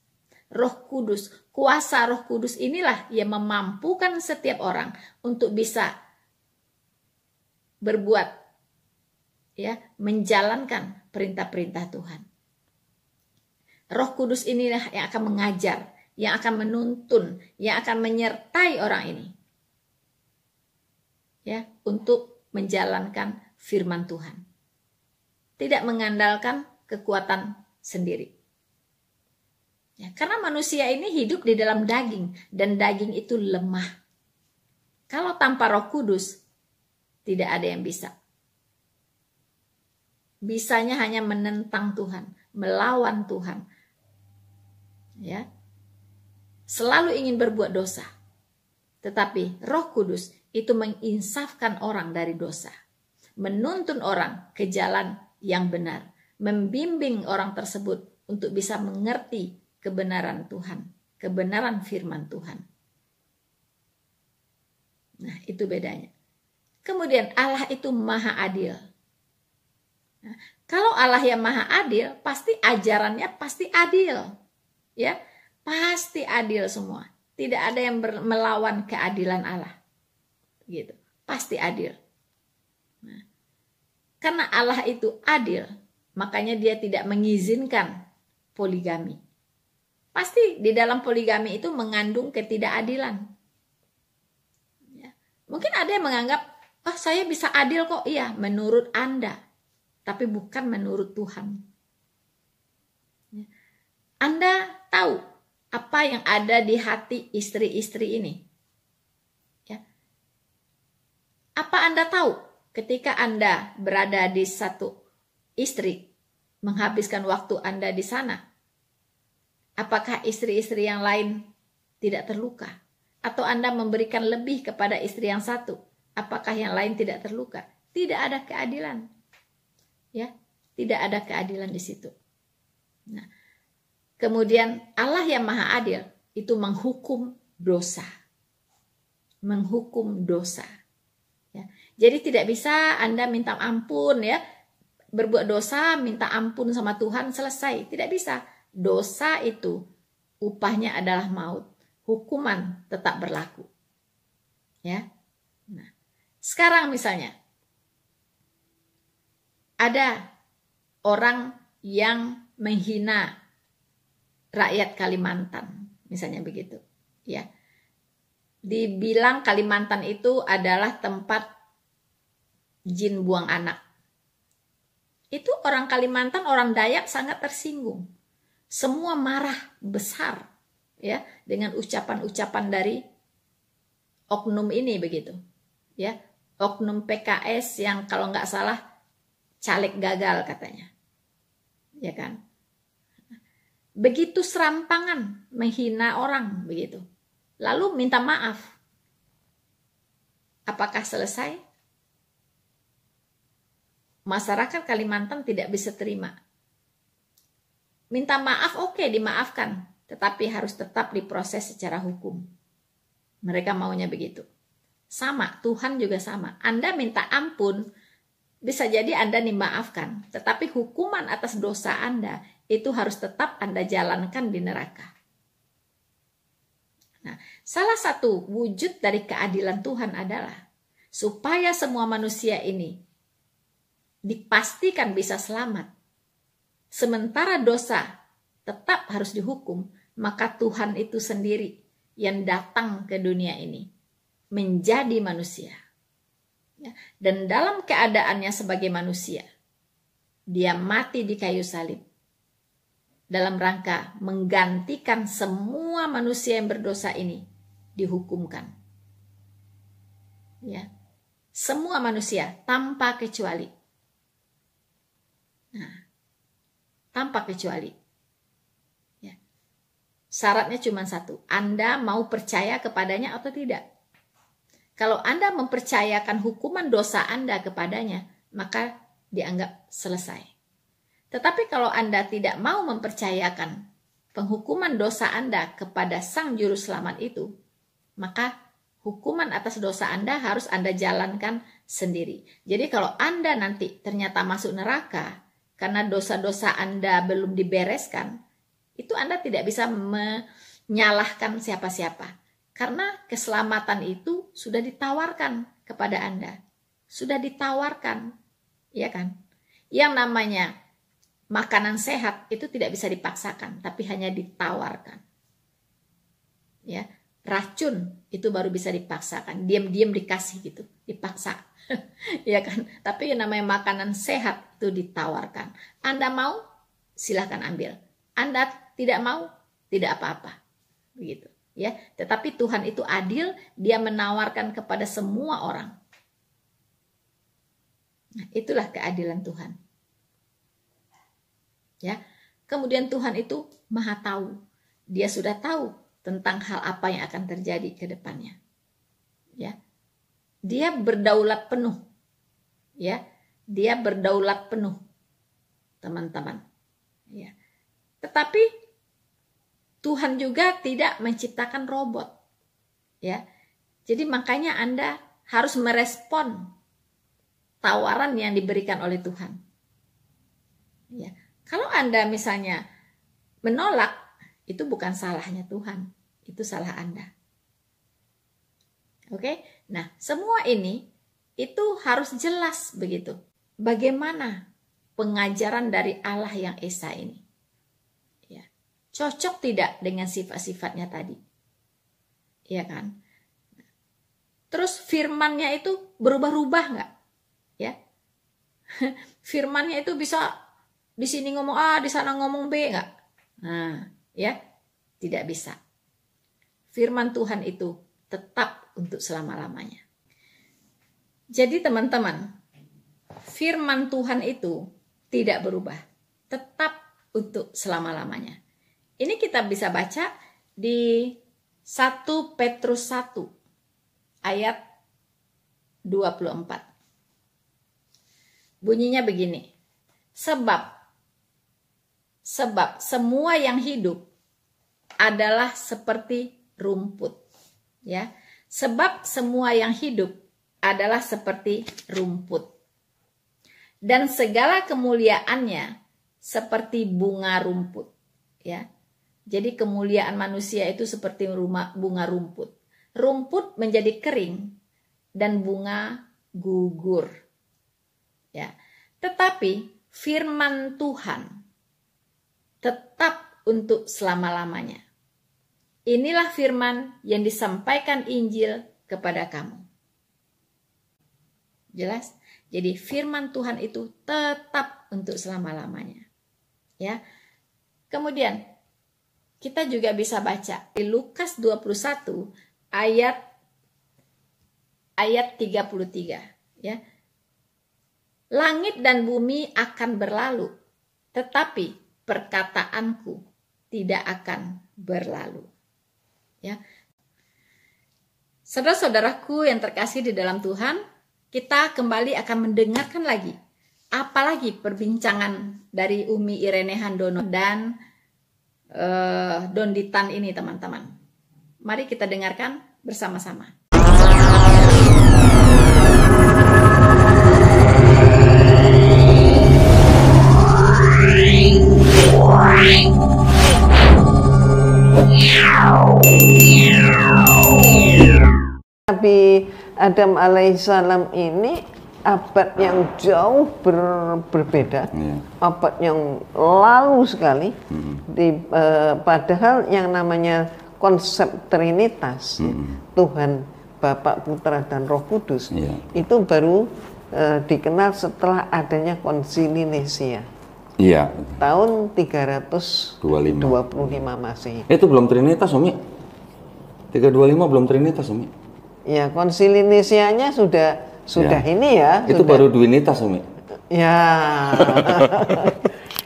Roh Kudus, kuasa Roh Kudus inilah yang memampukan setiap orang untuk bisa berbuat, ya, menjalankan perintah-perintah Tuhan. Roh Kudus inilah yang akan mengajar, yang akan menuntun, yang akan menyertai orang ini, ya, untuk menjalankan firman Tuhan. Tidak mengandalkan kekuatan sendiri. Ya, karena manusia ini hidup di dalam daging dan daging itu lemah. Kalau tanpa Roh Kudus tidak ada yang bisa. Bisanya hanya menentang Tuhan, melawan Tuhan. Ya. Selalu ingin berbuat dosa. Tetapi Roh Kudus itu menginsafkan orang dari dosa, menuntun orang ke jalan yang benar, membimbing orang tersebut untuk bisa mengerti kebenaran Tuhan, kebenaran firman Tuhan. Nah, itu bedanya. Kemudian Allah itu maha adil. Nah, kalau Allah yang maha adil, pasti ajarannya pasti adil. Ya, pasti adil semua. Tidak ada yang melawan keadilan Allah. Gitu. Pasti adil. Nah, karena Allah itu adil, makanya dia tidak mengizinkan poligami. Pasti di dalam poligami itu mengandung ketidakadilan. Ya. Mungkin ada yang menganggap, oh saya bisa adil kok. Iya, menurut Anda. Tapi bukan menurut Tuhan. Ya. Anda tahu apa yang ada di hati istri-istri ini. Ya. Apa Anda tahu ketika Anda berada di satu istri, menghabiskan waktu Anda di sana? Apakah istri-istri yang lain tidak terluka? Atau Anda memberikan lebih kepada istri yang satu? Apakah yang lain tidak terluka? Tidak ada keadilan. Ya, tidak ada keadilan di situ. Nah, kemudian Allah yang maha adil itu menghukum dosa. Menghukum dosa. Ya. Jadi tidak bisa Anda minta ampun ya. Berbuat dosa, minta ampun sama Tuhan, selesai. Tidak bisa. Dosa itu upahnya adalah maut. Hukuman tetap berlaku. Ya. Nah, sekarang misalnya ada orang yang menghina rakyat Kalimantan, misalnya begitu, ya. Dibilang Kalimantan itu adalah tempat jin buang anak. Itu orang Kalimantan, orang Dayak sangat tersinggung. Semua marah besar, ya, dengan ucapan-ucapan dari oknum ini begitu, ya. Oknum PKS yang kalau nggak salah caleg gagal katanya, ya kan? Begitu serampangan menghina orang begitu, lalu minta maaf. Apakah selesai? Masyarakat Kalimantan tidak bisa terima. Minta maaf, oke, dimaafkan, tetapi harus tetap diproses secara hukum. Mereka maunya begitu. Sama, Tuhan juga sama. Anda minta ampun, bisa jadi Anda dimaafkan, tetapi hukuman atas dosa Anda itu harus tetap Anda jalankan di neraka. Nah, salah satu wujud dari keadilan Tuhan adalah supaya semua manusia ini dipastikan bisa selamat. Sementara dosa tetap harus dihukum, maka Tuhan itu sendiri yang datang ke dunia ini menjadi manusia. Dan dalam keadaannya sebagai manusia, dia mati di kayu salib dalam rangka menggantikan semua manusia yang berdosa ini dihukumkan. Ya, semua manusia tanpa kecuali. Nah, tanpa kecuali. Ya. Syaratnya cuma satu, Anda mau percaya kepadanya atau tidak. Kalau Anda mempercayakan hukuman dosa Anda kepadanya, maka dianggap selesai. Tetapi kalau Anda tidak mau mempercayakan penghukuman dosa Anda kepada Sang Juru Selamat itu, maka hukuman atas dosa Anda harus Anda jalankan sendiri. Jadi kalau Anda nanti ternyata masuk neraka karena dosa-dosa Anda belum dibereskan, itu Anda tidak bisa menyalahkan siapa-siapa. Karena keselamatan itu sudah ditawarkan kepada Anda. Sudah ditawarkan, ya kan? Yang namanya makanan sehat itu tidak bisa dipaksakan, tapi hanya ditawarkan. Ya, racun itu baru bisa dipaksakan, diam-diam dikasih gitu, dipaksa. Ya kan? Tapi yang namanya makanan sehat itu ditawarkan. Anda mau, silahkan ambil. Anda tidak mau, tidak apa-apa. Begitu. Ya, tetapi Tuhan itu adil, dia menawarkan kepada semua orang. Nah, itulah keadilan Tuhan. Ya, kemudian Tuhan itu Maha tahu. Dia sudah tahu tentang hal apa yang akan terjadi ke depannya. Ya. Dia berdaulat penuh. Ya, dia berdaulat penuh. Teman-teman. Ya. Tetapi Tuhan juga tidak menciptakan robot. Ya. Jadi makanya Anda harus merespon tawaran yang diberikan oleh Tuhan. Ya. Kalau Anda misalnya menolak, itu bukan salahnya Tuhan, itu salah Anda. Oke? Nah, semua ini itu harus jelas begitu. Bagaimana pengajaran dari Allah yang Esa ini? Ya. Cocok tidak dengan sifat-sifatnya tadi? Iya kan? Terus firmannya itu berubah-ubah nggak? Ya. Firmannya itu bisa di sini ngomong A, di sana ngomong B nggak? Nah, ya, tidak bisa. Firman Tuhan itu tetap untuk selama-lamanya. Jadi teman-teman, firman Tuhan itu tidak berubah, tetap untuk selama-lamanya. Ini kita bisa baca di 1 Petrus 1 ayat 24. Bunyinya begini. Sebab semua yang hidup adalah seperti rumput, ya. Sebab semua yang hidup adalah seperti rumput, dan segala kemuliaannya seperti bunga rumput, ya. Jadi kemuliaan manusia itu seperti bunga rumput. Rumput menjadi kering dan bunga gugur, ya. Tetapi firman Tuhan tetap untuk selama-lamanya. Inilah firman yang disampaikan Injil kepada kamu. Jelas? Jadi firman Tuhan itu tetap untuk selama-lamanya. Ya. Kemudian kita juga bisa baca di Lukas 21 ayat 33, ya. Langit dan bumi akan berlalu, tetapi perkataanku tidak akan berlalu. Ya. Saudara-saudaraku yang terkasih di dalam Tuhan, kita kembali akan mendengarkan lagi apalagi perbincangan dari Umi Irene Handono dan Don Ditan ini, teman-teman. Mari kita dengarkan bersama-sama. Nabi Adam alaihissalam ini abad yang jauh berbeda, abad yang lalu sekali. Padahal yang namanya konsep Trinitas, Tuhan, Bapa, Putra, dan Roh Kudus, itu baru dikenal setelah adanya Konsili Nisia. Iya. Tahun 325 Masehi. Itu belum Trinitas, Umi. 325 belum Trinitas, Umi. Ya, Konsili Nisianya sudah ini ya. Itu sudah. baru Duinitas, Umi. Ya.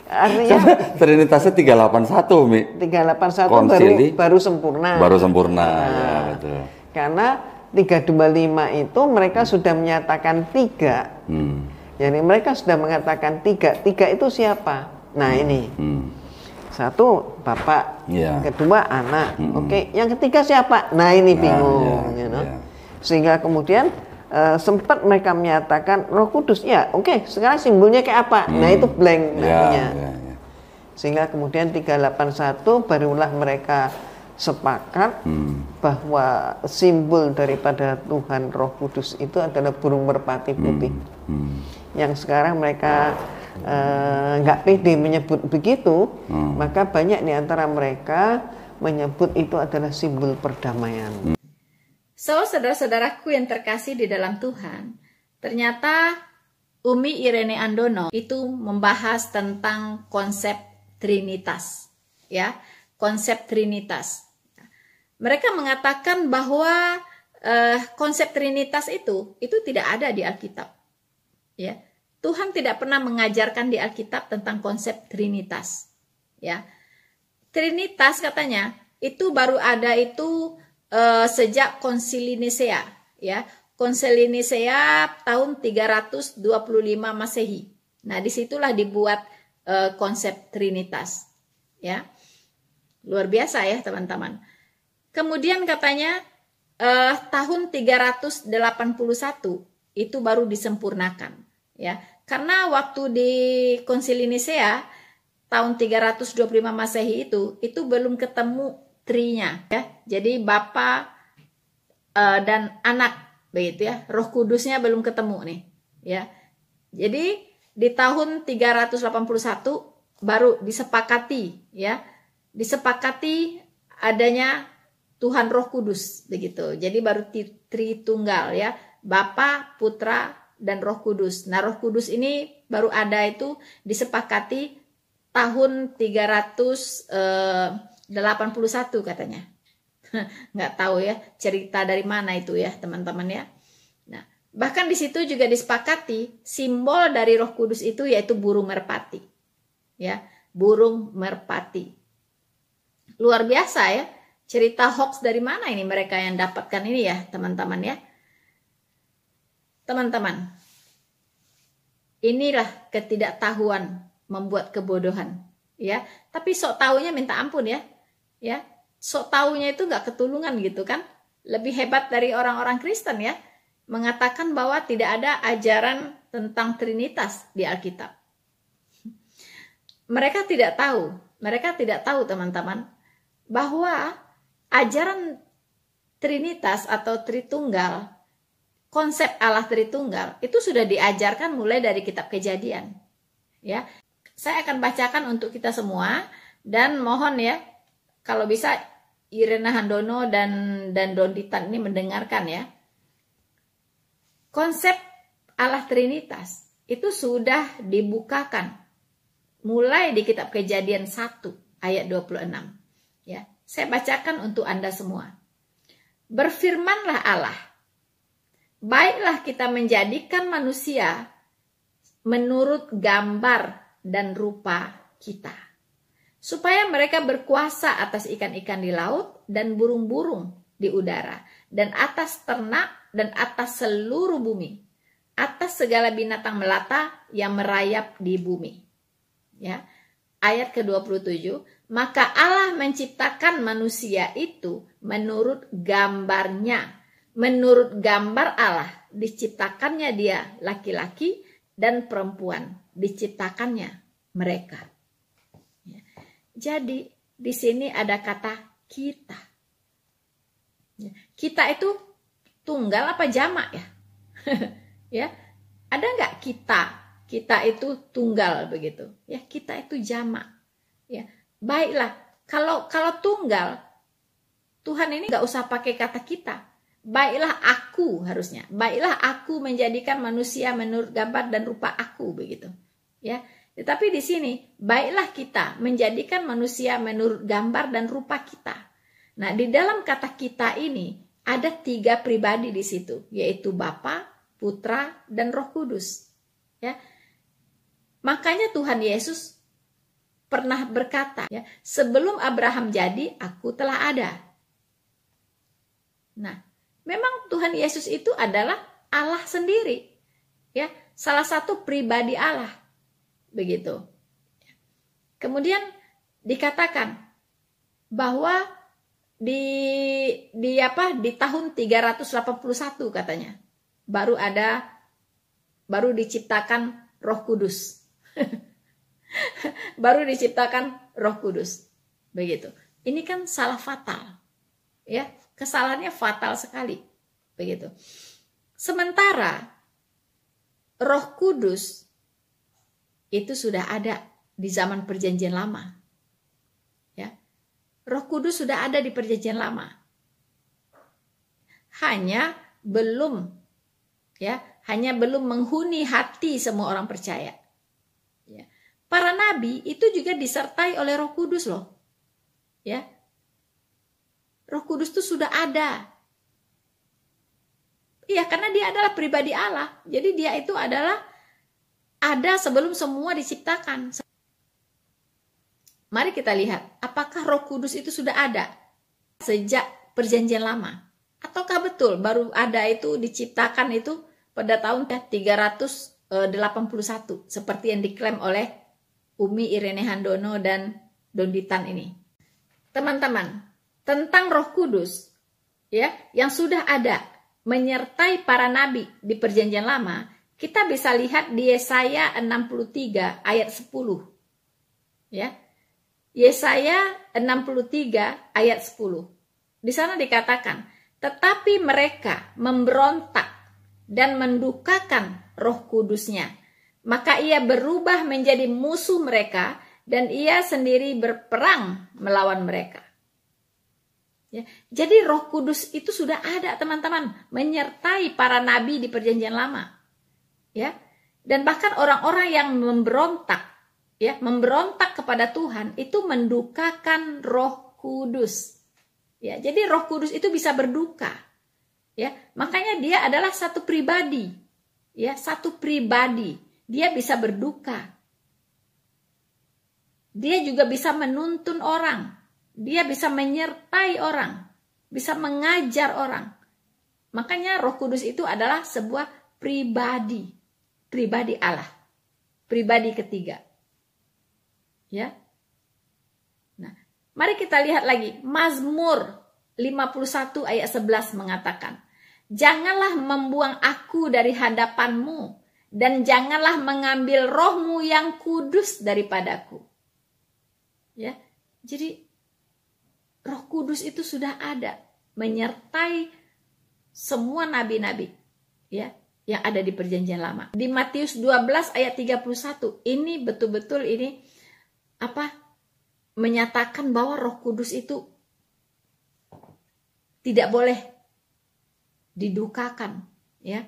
Artinya Trinitasnya 381, Umi. 381 Konsili baru sempurna. Baru sempurna, ya betul. Karena 325 itu mereka sudah menyatakan 3. Jadi mereka sudah mengatakan 3. 3 itu siapa? Nah, ini. Satu, Bapak. Kedua, anak. Oke, yang ketiga siapa? Nah, ini bingung. Sehingga kemudian sempat mereka menyatakan Roh Kudus. Ya, oke, sekarang simbolnya kayak apa? Nah, itu blank namanya. Sehingga kemudian 381 barulah mereka sepakat bahwa simbol daripada Tuhan Roh Kudus itu adalah burung merpati putih. Yang sekarang mereka nggak pede menyebut begitu, maka banyak di antara mereka menyebut itu adalah simbol perdamaian. So, saudara-saudaraku yang terkasih di dalam Tuhan, ternyata Umi Irene Handono itu membahas tentang konsep Trinitas, ya, konsep Trinitas. Mereka mengatakan bahwa konsep Trinitas itu tidak ada di Alkitab. Ya, Tuhan tidak pernah mengajarkan di Alkitab tentang konsep Trinitas. Ya, Trinitas katanya itu baru ada itu sejak Konsili Nisea. Ya, Konsili Nisea tahun 325 Masehi. Nah, disitulah dibuat konsep Trinitas. Ya, luar biasa ya teman-teman. Kemudian katanya tahun 381 itu baru disempurnakan, ya. Karena waktu di Konsili Nisea tahun 325 Masehi itu belum ketemu trinya, ya. Jadi Bapa dan Anak begitu ya. Roh Kudusnya belum ketemu nih, ya. Jadi di tahun 381 baru disepakati, ya. Disepakati adanya Tuhan Roh Kudus begitu. Jadi baru Tritunggal, ya. Bapa, Putra, dan Roh Kudus. Nah, Roh Kudus ini baru ada itu disepakati tahun 381 katanya. Nggak tahu ya cerita dari mana itu ya teman-teman ya. Nah, bahkan di situ juga disepakati simbol dari Roh Kudus itu yaitu burung merpati. Ya, burung merpati. Luar biasa ya. Cerita hoax dari mana ini mereka yang dapatkan ini ya teman-teman ya. Teman-teman, inilah ketidaktahuan membuat kebodohan, ya. Tapi sok taunya minta ampun ya, ya. Sok taunya itu nggak ketulungan gitu kan? Lebih hebat dari orang-orang Kristen ya, mengatakan bahwa tidak ada ajaran tentang Trinitas di Alkitab. Mereka tidak tahu teman-teman, bahwa ajaran Trinitas atau Tritunggal, konsep Allah Tritunggal itu sudah diajarkan mulai dari kitab Kejadian. Ya. Saya akan bacakan untuk kita semua dan mohon ya kalau bisa Irene Handono dan Donditan ini mendengarkan ya. Konsep Allah Trinitas itu sudah dibukakan mulai di kitab Kejadian 1 ayat 26. Ya. Saya bacakan untuk Anda semua. Berfirmanlah Allah, baiklah kita menjadikan manusia menurut gambar dan rupa kita, supaya mereka berkuasa atas ikan-ikan di laut dan burung-burung di udara, dan atas ternak dan atas seluruh bumi, atas segala binatang melata yang merayap di bumi. Ya. Ayat ke-27, maka Allah menciptakan manusia itu menurut gambarnya. Menurut gambar Allah diciptakannya dia laki-laki dan perempuan diciptakannya mereka. Ya. Jadi di sini ada kata kita. Ya. Kita itu tunggal apa jamak ya? Ya, ada nggak kita? Kita itu tunggal begitu. Ya, kita itu jamak. Ya, baiklah. Kalau tunggal, Tuhan ini nggak usah pakai kata kita. Baiklah aku harusnya. Baiklah aku menjadikan manusia menurut gambar dan rupa aku begitu. Ya. Tetapi di sini baiklah kita menjadikan manusia menurut gambar dan rupa kita. Nah, di dalam kata kita ini ada 3 pribadi di situ, yaitu Bapa, Putra, dan Roh Kudus. Ya. Makanya Tuhan Yesus pernah berkata, ya, sebelum Abraham jadi, aku telah ada. Nah, memang Tuhan Yesus itu adalah Allah sendiri, ya, salah satu pribadi Allah, begitu. Kemudian dikatakan bahwa di tahun 381 katanya baru diciptakan Roh Kudus, baru diciptakan Roh Kudus, begitu. Ini kan salah fatal, ya. Kesalahannya fatal sekali, begitu. Sementara Roh Kudus itu sudah ada di zaman Perjanjian Lama, ya. Roh Kudus sudah ada di Perjanjian Lama, hanya belum menghuni hati semua orang percaya. Ya. Para nabi itu juga disertai oleh Roh Kudus loh, ya. Roh Kudus itu sudah ada. Iya, karena dia adalah pribadi Allah. Jadi dia itu adalah ada sebelum semua diciptakan. Mari kita lihat, apakah Roh Kudus itu sudah ada sejak Perjanjian Lama? Ataukah betul baru ada itu diciptakan itu pada tahun 381 seperti yang diklaim oleh Umi Irene Handono dan Donditan ini? Teman-teman, tentang Roh Kudus, ya, yang sudah ada menyertai para nabi di Perjanjian Lama, kita bisa lihat di Yesaya 63 ayat 10. Ya. Yesaya 63 ayat 10. Di sana dikatakan, tetapi mereka memberontak dan mendukakan Roh Kudusnya, maka ia berubah menjadi musuh mereka dan ia sendiri berperang melawan mereka. Ya, jadi Roh Kudus itu sudah ada, teman-teman, menyertai para nabi di Perjanjian Lama. Ya. Dan bahkan orang-orang yang memberontak, ya, memberontak kepada Tuhan itu mendukakan Roh Kudus. Ya, jadi Roh Kudus itu bisa berduka. Ya, makanya dia adalah satu pribadi. Ya, satu pribadi. Dia bisa berduka. Dia juga bisa menuntun orang. Dia bisa menyertai orang, bisa mengajar orang. Makanya Roh Kudus itu adalah sebuah pribadi, pribadi Allah, pribadi ketiga. Ya. Nah, mari kita lihat lagi. Mazmur 51 ayat 11 mengatakan, janganlah membuang aku dari hadapanmu, dan janganlah mengambil rohmu yang kudus daripadaku. Ya, jadi Roh Kudus itu sudah ada, menyertai semua nabi-nabi, ya, yang ada di Perjanjian Lama. Di Matius 12 ayat 31, ini betul-betul ini menyatakan bahwa Roh Kudus itu tidak boleh didukakan, ya.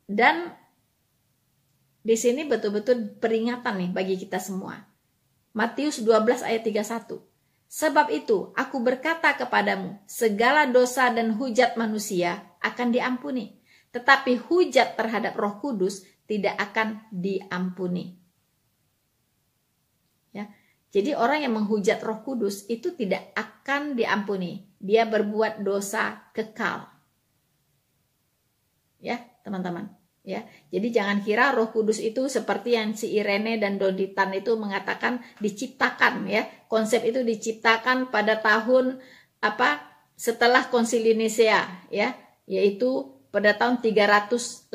Dan di sini betul-betul peringatan nih bagi kita semua. Matius 12 ayat 31. Sebab itu aku berkata kepadamu, segala dosa dan hujat manusia akan diampuni, tetapi hujat terhadap Roh Kudus tidak akan diampuni. Ya. Jadi orang yang menghujat Roh Kudus itu tidak akan diampuni. Dia berbuat dosa kekal. Ya, teman-teman. Ya, jadi jangan kira Roh Kudus itu seperti yang si Irene dan Donditan itu mengatakan diciptakan, ya. Konsep itu diciptakan pada tahun setelah Konsili Nisea, ya, yaitu pada tahun 381.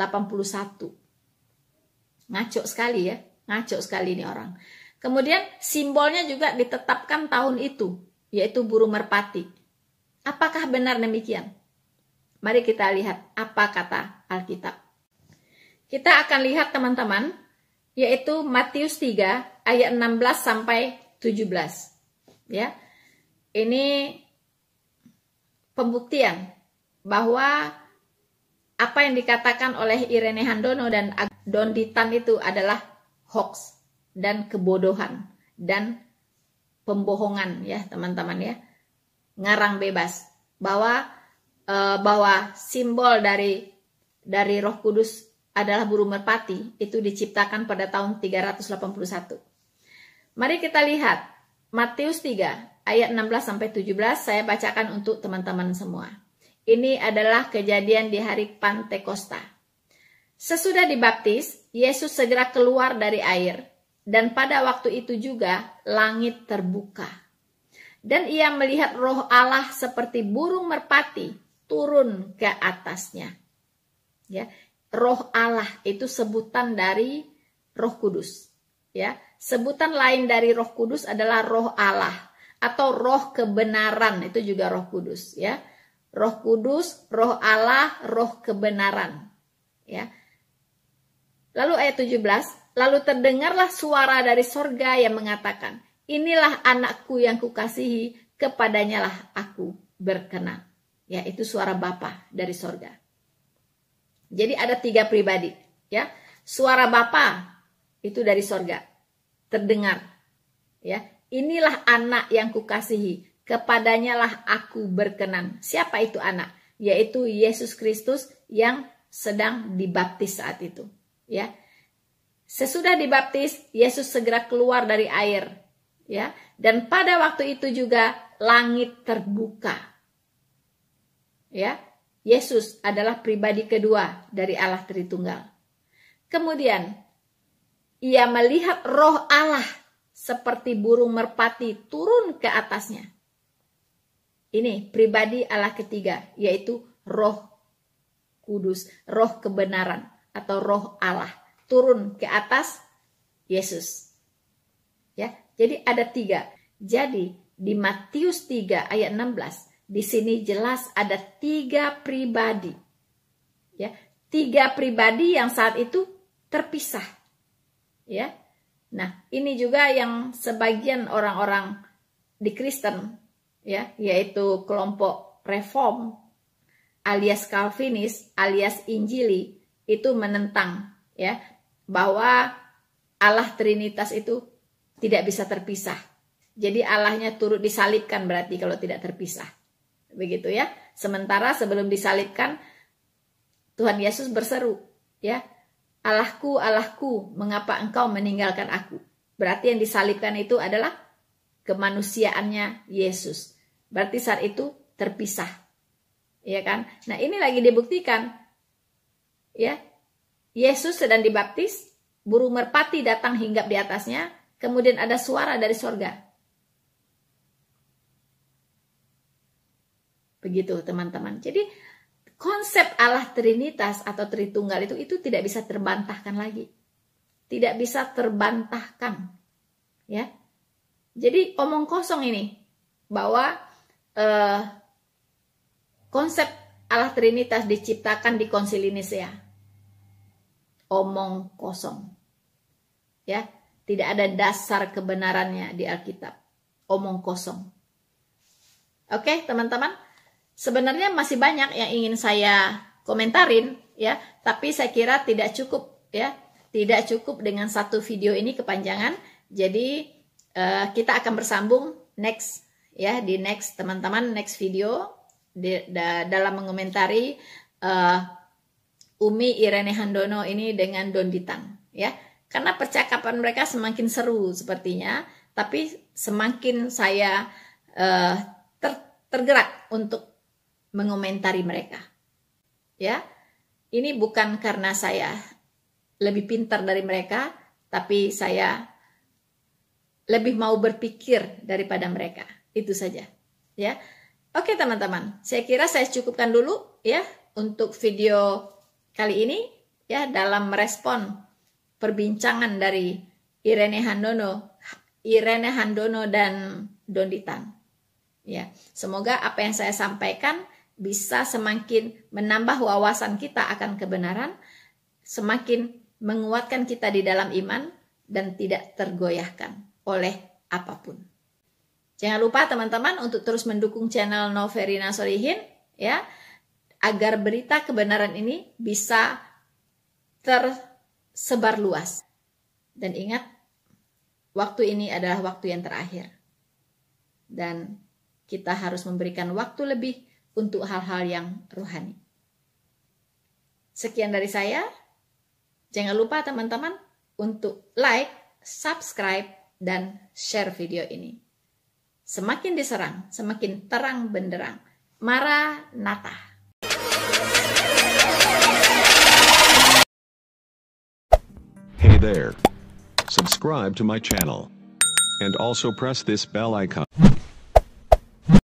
Ngaco sekali, ya. Ngaco sekali ini orang. Kemudian simbolnya juga ditetapkan tahun itu, yaitu burung merpati. Apakah benar demikian? Mari kita lihat apa kata Alkitab. Kita akan lihat, teman-teman, yaitu Matius 3 ayat 16 sampai 17. Ya. Ini pembuktian bahwa apa yang dikatakan oleh Irene Handono dan Donditan itu adalah hoax dan kebodohan dan pembohongan, ya, teman-teman, ya. Ngarang bebas bahwa simbol dari Roh Kudus adalah burung merpati, itu diciptakan pada tahun 381. Mari kita lihat Matius 3 ayat 16 sampai 17, saya bacakan untuk teman-teman semua. Ini adalah kejadian di hari Pantekosta. Sesudah dibaptis, Yesus segera keluar dari air, dan pada waktu itu juga langit terbuka. Dan ia melihat Roh Allah seperti burung merpati turun ke atasnya. Ya. Roh Allah itu sebutan dari Roh Kudus. Ya, sebutan lain dari Roh Kudus adalah Roh Allah atau Roh kebenaran, itu juga Roh Kudus, ya. Roh Kudus, Roh Allah, Roh kebenaran. Ya. Lalu ayat 17, lalu terdengarlah suara dari sorga yang mengatakan, inilah anakku yang kukasihi, kepadanyalah aku berkenan. Ya, itu suara Bapa dari sorga. Jadi ada 3 pribadi, ya. Suara Bapa itu dari sorga, terdengar, ya. Inilah anak yang kukasihi, kepadanyalah aku berkenan. Siapa itu anak? Yaitu Yesus Kristus yang sedang dibaptis saat itu, ya. Sesudah dibaptis, Yesus segera keluar dari air, ya. Dan pada waktu itu juga langit terbuka, ya. Yesus adalah pribadi kedua dari Allah Tritunggal. Kemudian, ia melihat Roh Allah seperti burung merpati turun ke atasnya. ini pribadi Allah ketiga, yaitu Roh Kudus, Roh kebenaran atau Roh Allah turun ke atas Yesus. Ya, jadi ada 3. Jadi di Matius 3 ayat 16 di sini jelas ada 3 pribadi. Ya, 3 pribadi yang saat itu terpisah. Ya. Nah, ini juga yang sebagian orang-orang di Kristen, ya, yaitu kelompok Reform alias Calvinis alias Injili, itu menentang, ya, bahwa Allah Trinitas itu tidak bisa terpisah. Jadi Allahnya turut disalibkan berarti kalau tidak terpisah. Begitu ya. Sementara sebelum disalibkan Tuhan Yesus berseru, ya, Allahku, Allahku, mengapa engkau meninggalkan aku? Berarti yang disalibkan itu adalah kemanusiaannya Yesus. Berarti saat itu terpisah. Ya kan? Nah, ini lagi dibuktikan. Ya. Yesus sedang dibaptis, burung merpati datang hinggap di atasnya, kemudian ada suara dari sorga. Begitu, teman-teman. Jadi konsep Allah Trinitas atau Tritunggal itu tidak bisa terbantahkan lagi. Tidak bisa terbantahkan. Ya. Jadi omong kosong ini bahwa konsep Allah Trinitas diciptakan di Konsili Nisea. Omong kosong. Ya, tidak ada dasar kebenarannya di Alkitab. Omong kosong. Oke, teman-teman. Sebenarnya masih banyak yang ingin saya komentarin, ya, tapi saya kira tidak cukup, ya, tidak cukup dengan satu video ini kepanjangan. Jadi kita akan bersambung next, ya, di next, teman-teman, next video dalam mengomentari Umi Irene Handono ini dengan Don Ditan, ya, karena percakapan mereka semakin seru sepertinya, tapi semakin saya tergerak untuk mengomentari mereka. Ya. Ini bukan karena saya lebih pintar dari mereka, tapi saya lebih mau berpikir daripada mereka. Itu saja. Ya. Oke, teman-teman. Saya kira saya cukupkan dulu, ya, untuk video kali ini, ya, dalam merespon perbincangan dari Irene Handono dan Don Ditan. Ya, semoga apa yang saya sampaikan bisa semakin menambah wawasan kita akan kebenaran, semakin menguatkan kita di dalam iman, dan tidak tergoyahkan oleh apapun. Jangan lupa teman-teman untuk terus mendukung channel Noverina Solihin, ya, agar berita kebenaran ini bisa tersebar luas. Dan ingat, waktu ini adalah waktu yang terakhir. Dan kita harus memberikan waktu lebih untuk hal-hal yang rohani. Sekian dari saya. Jangan lupa teman-teman untuk like, subscribe, dan share video ini. Semakin diserang, semakin terang benderang. Maranatha. Hey there. Subscribe to my channel. And also press this bell icon.